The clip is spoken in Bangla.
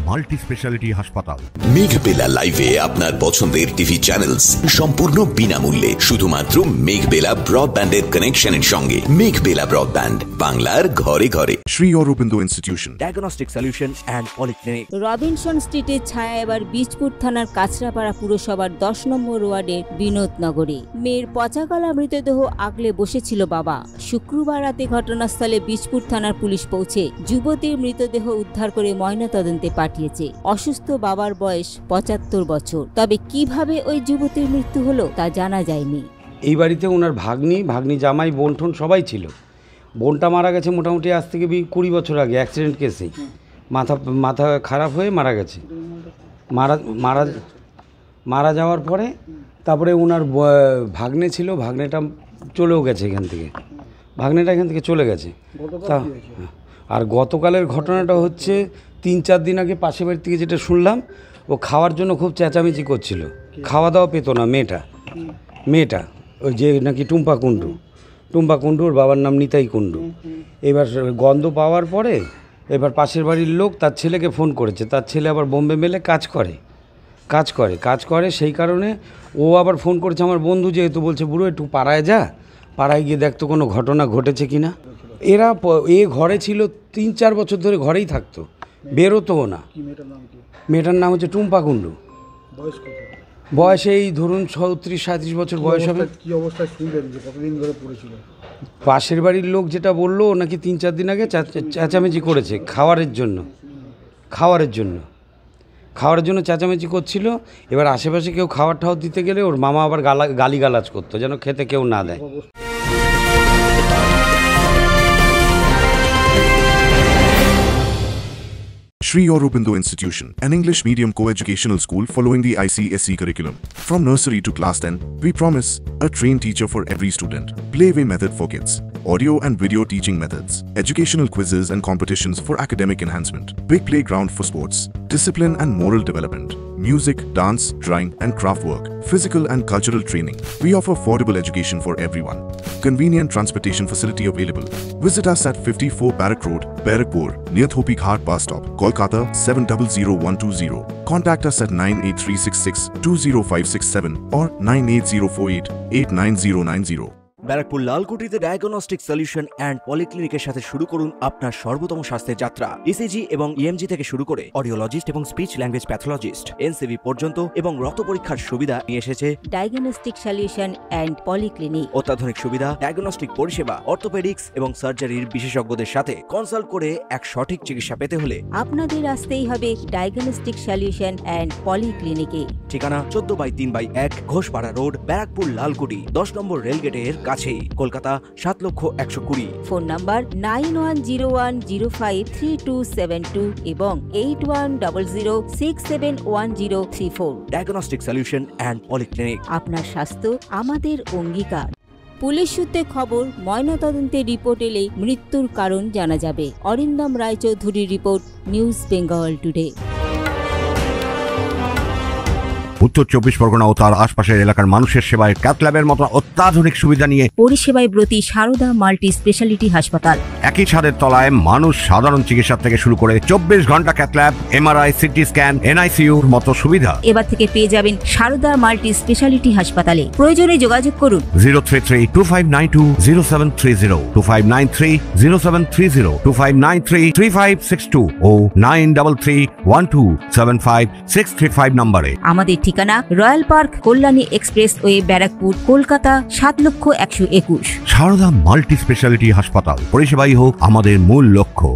মাল্টি স্পেশালিটি হাসপাতাল। মেঘবেলা লাইভে আপনার পছন্দের টিভি চ্যানেলস সম্পূর্ণ বিনামূল্যে শুধুমাত্র মেঘবেলা ব্রডব্যান্ডের কানেকশনের সঙ্গে। মেঘবেলা ব্রডব্যান্ড, বাংলার ঘরে ঘরে। Sri Aurobindo Institution, diagnostic solution and polyclinic. Robinson স্ট্রিটের ছায়া এবার বীজপুর থানার কাছড়াপাড়া পুরসভার 10 নম্বর ওয়ার্ডের বিনোদনগরে। মেয়ের পচাগলা মৃতদেহ আগলে বসেছিল বাবা। শুক্রবার রাতে ঘটনাস্থলে বীজপুর থানার পুলিশ পৌঁছে যুবতীর মৃতদেহ উদ্ধার করে ময়নাতদন্তে পাঠিয়েছে। অসুস্থ বাবার বয়স 75 বছর। তবে কিভাবে ওই যুবতীর মৃত্যু হলো তা জানা যায়নি। এই বাড়িতে ওনার ভাগ্নি জামাই, বোন সবাই ছিল। বোনটা মারা গেছে মোটামুটি আজ থেকে 20 বছর আগে, অ্যাক্সিডেন্ট কেসেই। মাথা খারাপ হয়ে মারা গেছে। মারা যাওয়ার পরে তারপরে ওনার ভাগ্নে ছিল, ভাগ্নেটা চলেও গেছে এখান থেকে চলে গেছে। আর গতকালের ঘটনাটা হচ্ছে 3-4 দিন আগে পাশের বাড়ি থেকে যেটা শুনলাম, ও খাওয়ার জন্য খুব চেঁচামেচি করছিল। খাওয়া দাওয়া পেতো না মেয়েটা ওই যে নাকি টুম্পা কুণ্ডু, ওর বাবার নাম নিতাই কুণ্ডু। এবার গন্ধ পাওয়ার পরে এবার পাশের বাড়ির লোক তার ছেলেকে ফোন করেছে। তার ছেলে আবার বোম্বে মেলে কাজ করে সেই কারণে ও আবার ফোন করেছে আমার বন্ধু, যেহেতু বলছে বুড়ো একটু পাড়ায় গিয়ে দেখতো কোনো ঘটনা ঘটেছে কিনা। এরা ঘরে ছিল 3-4 বছর ধরে, ঘরেই থাকতো, বেরোতোও না। মেয়েটার নাম হচ্ছে টুম্পা কুণ্ডু। বয়স এই ধরুন 37-37 বছর বয়স হবে। কি অবস্থায় শুনলেন যে কতদিন ধরে পড়েছিল? পাশের বাড়ির লোক যেটা বললো, নাকি 3-4 দিন আগে চেঁচামেচি করেছে খাওয়ারের জন্য চেঁচামেচি করছিল। এবার আশেপাশে কেউ খাবার দিতে গেলে ওর মামা আবার গালিগালাজ করতো যেন খেতে কেউ না দেয়। Sri Aurobindo Institution, an English medium co-educational school following the ICSE curriculum. From nursery to class 10, we promise a trained teacher for every student. Playway method for kids, audio and video teaching methods, educational quizzes and competitions for academic enhancement, big playground for sports, discipline and moral development, music, dance, drawing and craft work, physical and cultural training. We offer affordable education for everyone. Convenient transportation facility available. Visit us at 54 Barrack Road, Barrackpur, near Thopi Ghat bus stop, Kolkata 700120. Contact us at 98366 20567 or 98048 89090. Barrackpore লালকুটিতে ডায়াগনস্টিক সলিউশন অ্যান্ড পলিক্লিনিকের সাথে শুরু করুন আপনার সর্বোত্তম স্বাস্থ্যের যাত্রা। ইসিজি এবং ইএমজি থেকে শুরু করে অডিওলজিস্ট এবং স্পিচ ল্যাঙ্গুয়েজ প্যাথোলজিস্ট, এনসিবি পর্যন্ত এবং রক্ত পরীক্ষার সুবিধা নিয়ে এসেছে ডায়াগনস্টিক সলিউশন অ্যান্ড পলিক্লিনিক। অত্যাধুনিক সুবিধা, ডায়াগনস্টিক পরিষেবা, অর্থোপেডিক্স এবং সার্জারির বিশেষজ্ঞদের সাথে কনসাল্ট করে এক সঠিক চিকিৎসা পেতে হলে আপনাদের আসতেই হবে ডায়াগনস্টিক সলিউশন অ্যান্ড পলিক্লিনিকে। ঠিকানা 14/3/1 ঘোষপাড়া রোড, ব্যারাকপুর লালকুটি, 10 নম্বর রেলগেটের কাছেই, কলকাতা 7,120,000। ফোন নাম্বার 9101053272 এবং 8100671034। Diagnostic solution and polyclinic. আপনার স্বাস্থ্য আমাদের অঙ্গীকার। পুলিশ সূত্রে খবর, ময়নাতদন্তের রিপোর্ট এলে মৃত্যুর কারণ জানা যাবে। অরিন্দম রায়চৌধুরীর রিপোর্ট, নিউজ বেঙ্গল টুডে। উত্তর 24 পরগনা ও তার আশপাশের এলাকার মানুষের সেবায় ক্যাথ ল্যাবের মতো অত্যাধুনিক সুবিধা নিয়ে পরিষেবায় ব্রতী সারদা মাল্টি স্পেশালিটি হাসপাতাল। একই ছাদের তলায় মানুষ সাধারণ চিকিৎসা থেকে শুরু করে 24 ঘন্টা cath lab, MRI, CT scan, এনআইসিইউর মতো সুবিধা এবার থেকে পেয়ে যাবেন সারদা মাল্টি স্পেশালিটি হাসপাতালে। প্রয়োজনে যোগাযোগ করুন 033-2592-0730, 2593-0730, 2593-3562 ও 9331275635 নম্বরে। আমাদের ঠিকানা royal park, Kalyani express way, Barrackpore, Kolkata 7,121,000। Sarada multi speciality হাসপাতাল, পরিষেবাই হোক আমাদের মূল লক্ষ্য।